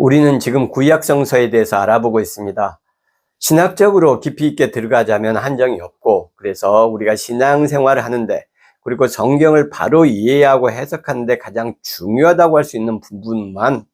우리는 지금 구약 성서에 대해서 알아보고 있습니다. 신학적으로 깊이 있게 들어가자면 한정이 없고, 그래서 우리가 신앙생활을 하는데, 그리고 성경을 바로 이해하고 해석하는데 가장 중요하다고 할 수 있는 부분만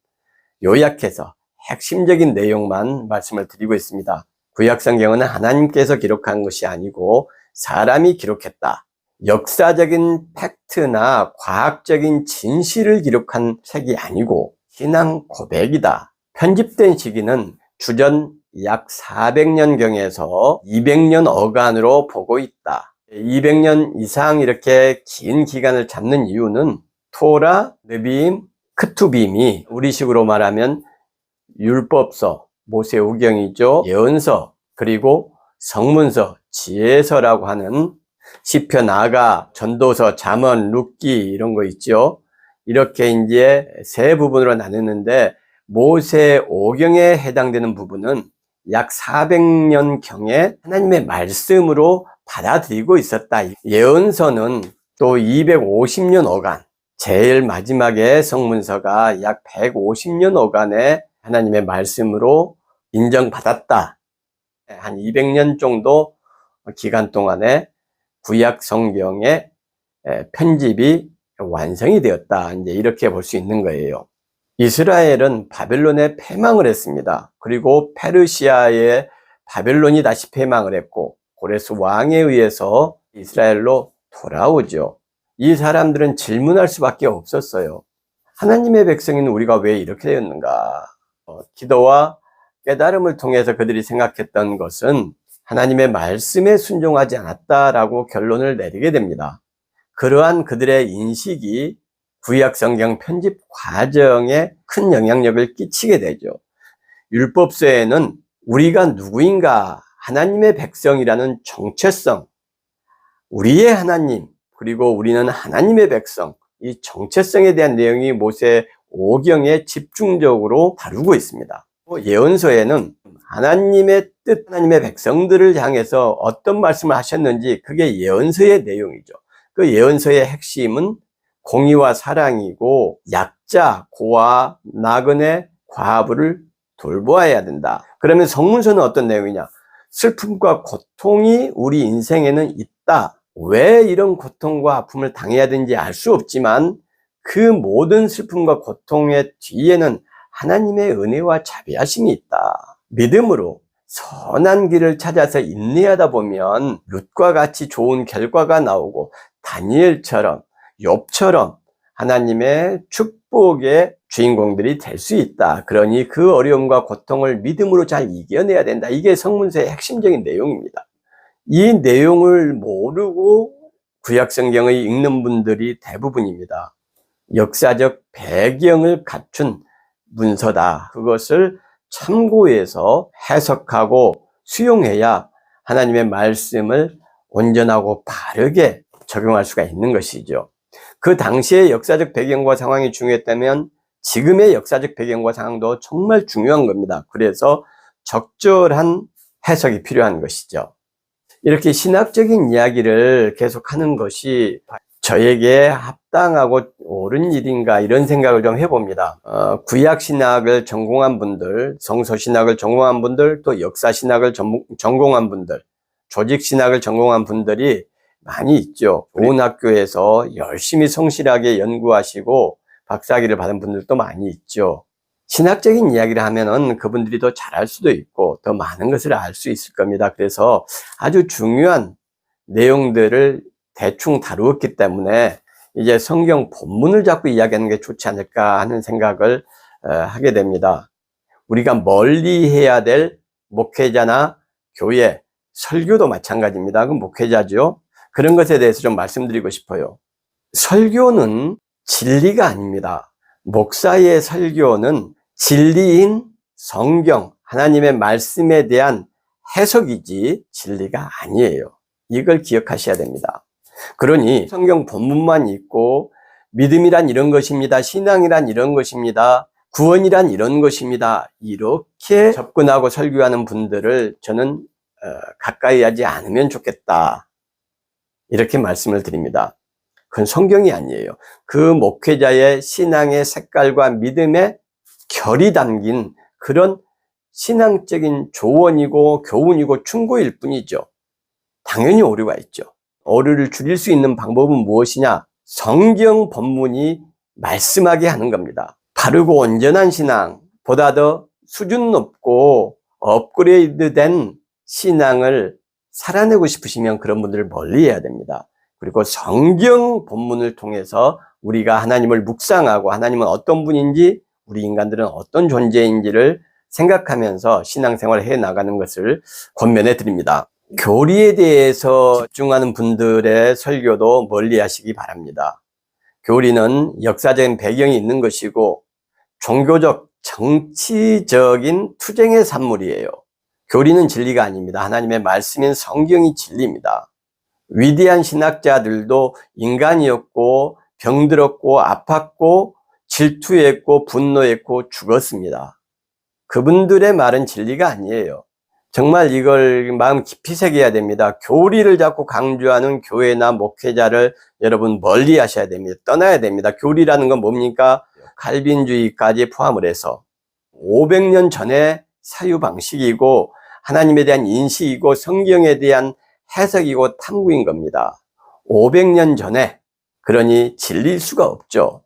요약해서 핵심적인 내용만 말씀을 드리고 있습니다. 구약 성경은 하나님께서 기록한 것이 아니고 사람이 기록했다. 역사적인 팩트나 과학적인 진실을 기록한 책이 아니고 신앙 고백이다. 편집된 시기는 주전 약 400년경에서 200년 어간으로 보고 있다. 200년 이상 이렇게 긴 기간을 잡는 이유는 토라, 느비임, 크투빔이 우리식으로 말하면 율법서, 모세오경이죠. 예언서, 그리고 성문서, 지혜서라고 하는 시편, 아가, 전도서, 잠언, 룻기 이런 거 있죠. 이렇게 이제 세 부분으로 나누는데 모세오경에 해당되는 부분은 약 400년경에 하나님의 말씀으로 받아들이고 있었다. 예언서는 또 250년 어간, 제일 마지막에 성문서가 약 150년 어간에 하나님의 말씀으로 인정받았다. 한 200년 정도 기간 동안에 구약 성경의 편집이 완성이 되었다. 이제 이렇게 볼 수 있는 거예요. 이스라엘은 바벨론에 패망을 했습니다. 그리고 페르시아에 바벨론이 다시 패망을 했고, 고레스 왕에 의해서 이스라엘로 돌아오죠. 이 사람들은 질문할 수밖에 없었어요. 하나님의 백성인 우리가 왜 이렇게 되었는가? 기도와 깨달음을 통해서 그들이 생각했던 것은 하나님의 말씀에 순종하지 않았다라고 결론을 내리게 됩니다. 그러한 그들의 인식이 구약 성경 편집 과정에 큰 영향력을 끼치게 되죠. 율법서에는 우리가 누구인가, 하나님의 백성이라는 정체성, 우리의 하나님, 그리고 우리는 하나님의 백성, 이 정체성에 대한 내용이 모세오경에 집중적으로 다루고 있습니다. 예언서에는 하나님의 뜻, 하나님의 백성들을 향해서 어떤 말씀을 하셨는지 그게 예언서의 내용이죠. 그 예언서의 핵심은 공의와 사랑이고 약자, 고아, 나그네, 과부를 돌보아야 된다. 그러면 성문서는 어떤 내용이냐? 슬픔과 고통이 우리 인생에는 있다. 왜 이런 고통과 아픔을 당해야 되는지 알 수 없지만 그 모든 슬픔과 고통의 뒤에는 하나님의 은혜와 자비하심이 있다. 믿음으로 선한 길을 찾아서 인내하다 보면 룻과 같이 좋은 결과가 나오고 다니엘처럼, 욥처럼 하나님의 축복의 주인공들이 될 수 있다. 그러니 그 어려움과 고통을 믿음으로 잘 이겨내야 된다. 이게 성문서의 핵심적인 내용입니다. 이 내용을 모르고 구약 성경을 읽는 분들이 대부분입니다. 역사적 배경을 갖춘 문서다. 그것을 참고해서 해석하고 수용해야 하나님의 말씀을 온전하고 바르게 적용할 수가 있는 것이죠. 그 당시의 역사적 배경과 상황이 중요했다면 지금의 역사적 배경과 상황도 정말 중요한 겁니다. 그래서 적절한 해석이 필요한 것이죠. 이렇게 신학적인 이야기를 계속하는 것이 저에게 합당하고 옳은 일인가 이런 생각을 좀 해봅니다. 구약신학을 전공한 분들, 성서신학을 전공한 분들, 또 역사신학을 전공한 분들, 조직신학을 전공한 분들이 많이 있죠. 좋은 학교에서 열심히 성실하게 연구하시고 박사학위를 받은 분들도 많이 있죠. 신학적인 이야기를 하면은 그분들이 더 잘할 수도 있고 더 많은 것을 알 수 있을 겁니다. 그래서 아주 중요한 내용들을 대충 다루었기 때문에 이제 성경 본문을 자꾸 이야기하는 게 좋지 않을까 하는 생각을 하게 됩니다. 우리가 멀리 해야 될 목회자나 교회, 설교도 마찬가지입니다. 그 목회자죠. 그런 것에 대해서 좀 말씀드리고 싶어요. 설교는 진리가 아닙니다. 목사의 설교는 진리인 성경, 하나님의 말씀에 대한 해석이지 진리가 아니에요. 이걸 기억하셔야 됩니다. 그러니 성경 본문만 읽고 믿음이란 이런 것입니다. 신앙이란 이런 것입니다. 구원이란 이런 것입니다. 이렇게 접근하고 설교하는 분들을 저는 가까이 하지 않으면 좋겠다. 이렇게 말씀을 드립니다. 그건 성경이 아니에요. 그 목회자의 신앙의 색깔과 믿음의 결이 담긴 그런 신앙적인 조언이고 교훈이고 충고일 뿐이죠. 당연히 오류가 있죠. 오류를 줄일 수 있는 방법은 무엇이냐? 성경 본문이 말씀하게 하는 겁니다. 바르고 온전한 신앙보다 더 수준 높고 업그레이드된 신앙을 살아내고 싶으시면 그런 분들을 멀리해야 됩니다. 그리고 성경 본문을 통해서 우리가 하나님을 묵상하고 하나님은 어떤 분인지 우리 인간들은 어떤 존재인지를 생각하면서 신앙생활을 해나가는 것을 권면해 드립니다. 교리에 대해서 집중하는 분들의 설교도 멀리하시기 바랍니다. 교리는 역사적인 배경이 있는 것이고 종교적, 정치적인 투쟁의 산물이에요. 교리는 진리가 아닙니다. 하나님의 말씀인 성경이 진리입니다. 위대한 신학자들도 인간이었고 병들었고 아팠고 질투했고 분노했고 죽었습니다. 그분들의 말은 진리가 아니에요. 정말 이걸 마음 깊이 새겨야 됩니다. 교리를 자꾸 강조하는 교회나 목회자를 여러분 멀리 하셔야 됩니다. 떠나야 됩니다. 교리라는 건 뭡니까? 칼빈주의까지 포함을 해서 500년 전의 사유 방식이고 하나님에 대한 인식이고 성경에 대한 해석이고 탐구인 겁니다. 500년 전에, 그러니 진리일 수가 없죠.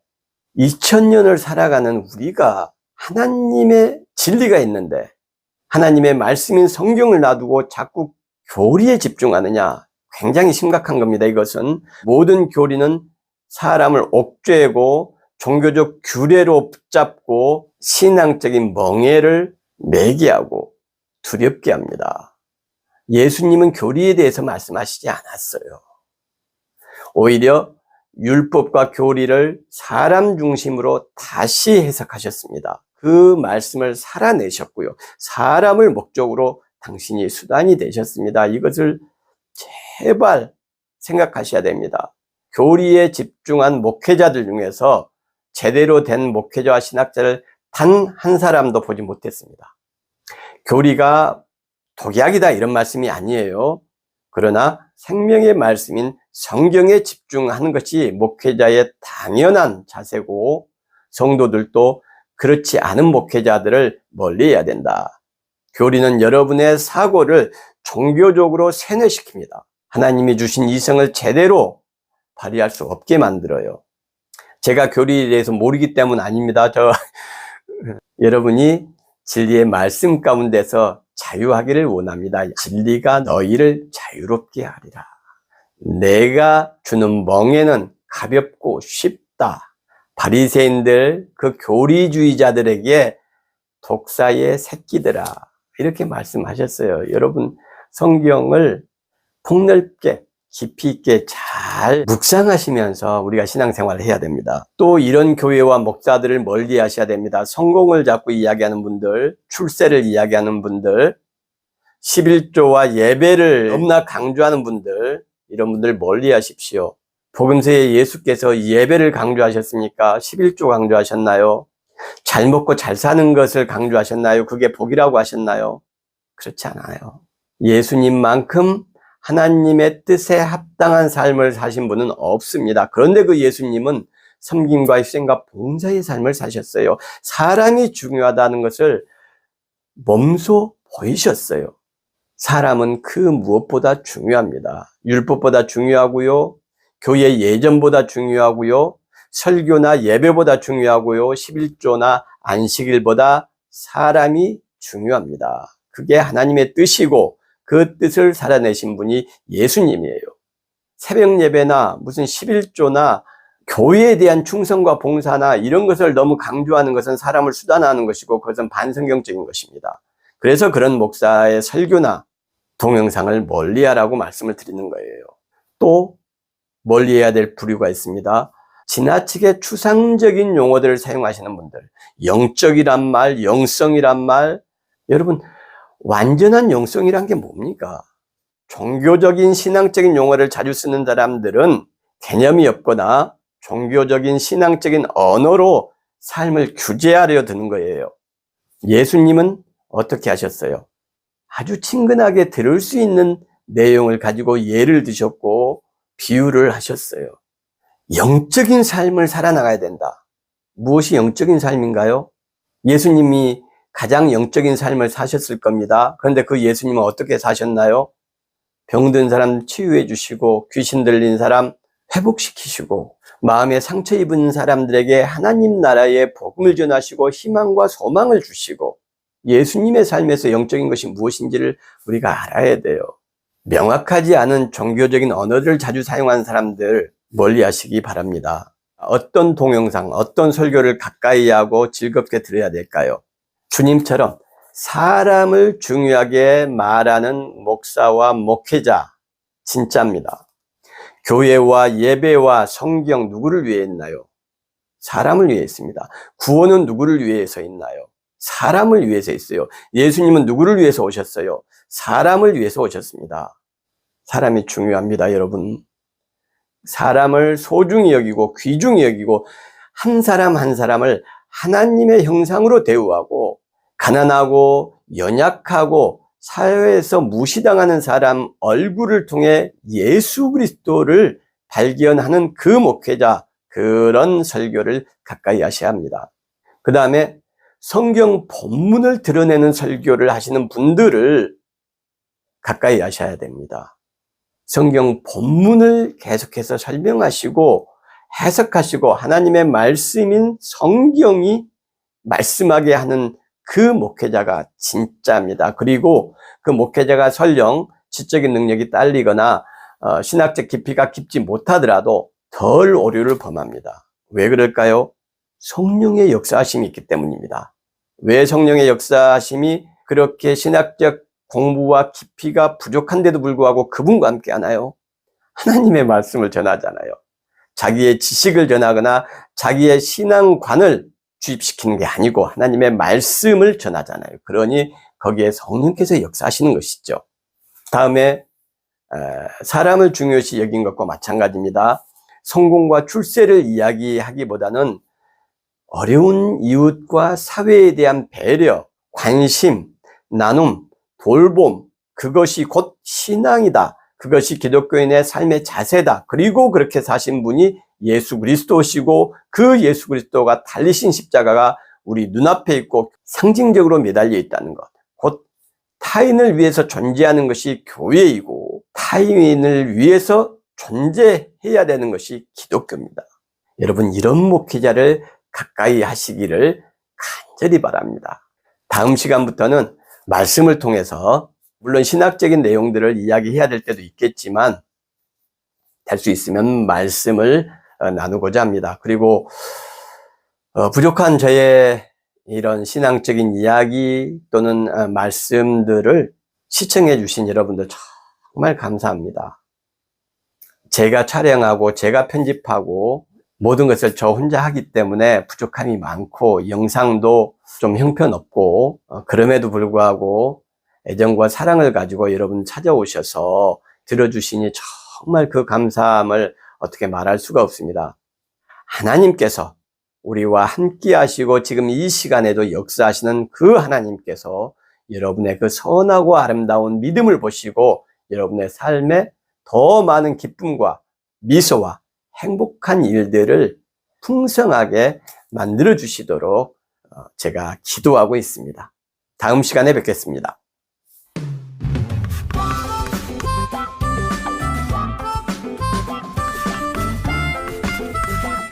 2000년을 살아가는 우리가 하나님의 진리가 있는데 하나님의 말씀인 성경을 놔두고 자꾸 교리에 집중하느냐, 굉장히 심각한 겁니다. 이것은 모든 교리는 사람을 옥죄고 종교적 규례로 붙잡고 신앙적인 멍해를 매게 하고 두렵게 합니다. 예수님은 교리에 대해서 말씀하시지 않았어요. 오히려 율법과 교리를 사람 중심으로 다시 해석하셨습니다. 그 말씀을 살아내셨고요. 사람을 목적으로 당신이 수단이 되셨습니다. 이것을 제발 생각하셔야 됩니다. 교리에 집중한 목회자들 중에서 제대로 된 목회자와 신학자를 단 한 사람도 보지 못했습니다. 교리가 독약이다 이런 말씀이 아니에요. 그러나 생명의 말씀인 성경에 집중하는 것이 목회자의 당연한 자세고 성도들도 그렇지 않은 목회자들을 멀리해야 된다. 교리는 여러분의 사고를 종교적으로 세뇌시킵니다. 하나님이 주신 이성을 제대로 발휘할 수 없게 만들어요. 제가 교리에 대해서 모르기 때문 아닙니다. 여러분이 진리의 말씀 가운데서 자유하기를 원합니다. 진리가 너희를 자유롭게 하리라. 내가 주는 멍에는 가볍고 쉽다. 바리새인들, 그 교리주의자들에게 독사의 새끼들아, 이렇게 말씀하셨어요. 여러분, 성경을 폭넓게 깊이 있게 잘 묵상하시면서 우리가 신앙생활을 해야 됩니다. 또 이런 교회와 목사들을 멀리 하셔야 됩니다. 성공을 자꾸 이야기하는 분들, 출세를 이야기하는 분들, 11조와 예배를 너무나 강조하는 분들, 이런 분들 멀리 하십시오. 복음서에 예수께서 예배를 강조하셨습니까? 11조 강조하셨나요? 잘 먹고 잘 사는 것을 강조하셨나요? 그게 복이라고 하셨나요? 그렇지 않아요. 예수님만큼 하나님의 뜻에 합당한 삶을 사신 분은 없습니다. 그런데 그 예수님은 섬김과 희생과 봉사의 삶을 사셨어요. 사람이 중요하다는 것을 몸소 보이셨어요. 사람은 그 무엇보다 중요합니다. 율법보다 중요하고요. 교회 예전보다 중요하고요. 설교나 예배보다 중요하고요. 11조나 안식일보다 사람이 중요합니다. 그게 하나님의 뜻이고 그 뜻을 살아내신 분이 예수님이에요. 새벽 예배나 무슨 11조나 교회에 대한 충성과 봉사나 이런 것을 너무 강조하는 것은 사람을 수단화하는 것이고 그것은 반성경적인 것입니다. 그래서 그런 목사의 설교나 동영상을 멀리하라고 말씀을 드리는 거예요. 또 멀리해야 될 부류가 있습니다. 지나치게 추상적인 용어들을 사용하시는 분들, 영적이란 말, 영성이란 말, 여러분 완전한 영성이란 게 뭡니까? 종교적인 신앙적인 용어를 자주 쓰는 사람들은 개념이 없거나 종교적인 신앙적인 언어로 삶을 규제하려 드는 거예요. 예수님은 어떻게 하셨어요? 아주 친근하게 들을 수 있는 내용을 가지고 예를 드셨고 비유를 하셨어요. 영적인 삶을 살아나가야 된다. 무엇이 영적인 삶인가요? 예수님이 가장 영적인 삶을 사셨을 겁니다. 그런데 그 예수님은 어떻게 사셨나요? 병든 사람 치유해 주시고, 귀신 들린 사람 회복시키시고, 마음에 상처 입은 사람들에게 하나님 나라의 복음을 전하시고 희망과 소망을 주시고, 예수님의 삶에서 영적인 것이 무엇인지를 우리가 알아야 돼요. 명확하지 않은 종교적인 언어들을 자주 사용하는 사람들 멀리 하시기 바랍니다. 어떤 동영상, 어떤 설교를 가까이 하고 즐겁게 들어야 될까요? 주님처럼 사람을 중요하게 말하는 목사와 목회자 진짜입니다. 교회와 예배와 성경 누구를 위해 했나요? 사람을 위해 했습니다. 구원은 누구를 위해서 있나요? 사람을 위해서 있어요. 예수님은 누구를 위해서 오셨어요? 사람을 위해서 오셨습니다. 사람이 중요합니다, 여러분. 사람을 소중히 여기고 귀중히 여기고 한 사람 한 사람을 하나님의 형상으로 대우하고, 가난하고 연약하고 사회에서 무시당하는 사람 얼굴을 통해 예수 그리스도를 발견하는 그 목회자, 그런 설교를 가까이 하셔야 합니다. 그 다음에 성경 본문을 드러내는 설교를 하시는 분들을 가까이 하셔야 됩니다. 성경 본문을 계속해서 설명하시고 해석하시고 하나님의 말씀인 성경이 말씀하게 하는 그 목회자가 진짜입니다. 그리고 그 목회자가 설령 지적인 능력이 딸리거나 신학적 깊이가 깊지 못하더라도 덜 오류를 범합니다. 왜 그럴까요? 성령의 역사하심이 있기 때문입니다. 왜 성령의 역사하심이 그렇게 신학적 공부와 깊이가 부족한데도 불구하고 그분과 함께 하나요? 하나님의 말씀을 전하잖아요. 자기의 지식을 전하거나 자기의 신앙관을 주입시키는 게 아니고 하나님의 말씀을 전하잖아요. 그러니 거기에 성령께서 역사하시는 것이죠. 다음에 사람을 중요시 여긴 것과 마찬가지입니다. 성공과 출세를 이야기하기보다는 어려운 이웃과 사회에 대한 배려, 관심, 나눔, 돌봄, 그것이 곧 신앙이다. 그것이 기독교인의 삶의 자세다. 그리고 그렇게 사신 분이 예수 그리스도시고 그 예수 그리스도가 달리신 십자가가 우리 눈앞에 있고 상징적으로 매달려 있다는 것. 곧 타인을 위해서 존재하는 것이 교회이고 타인을 위해서 존재해야 되는 것이 기독교입니다. 여러분, 이런 목회자를 가까이 하시기를 간절히 바랍니다. 다음 시간부터는 말씀을 통해서 물론 신학적인 내용들을 이야기해야 될 때도 있겠지만 될 수 있으면 말씀을 나누고자 합니다. 그리고 부족한 저의 이런 신앙적인 이야기 또는 말씀들을 시청해 주신 여러분들 정말 감사합니다. 제가 촬영하고 제가 편집하고 모든 것을 저 혼자 하기 때문에 부족함이 많고 영상도 좀 형편없고 그럼에도 불구하고 애정과 사랑을 가지고 여러분 찾아오셔서 들어주시니 정말 그 감사함을 어떻게 말할 수가 없습니다. 하나님께서 우리와 함께 하시고 지금 이 시간에도 역사하시는 그 하나님께서 여러분의 그 선하고 아름다운 믿음을 보시고 여러분의 삶에 더 많은 기쁨과 미소와 행복한 일들을 풍성하게 만들어 주시도록 제가 기도하고 있습니다. 다음 시간에 뵙겠습니다.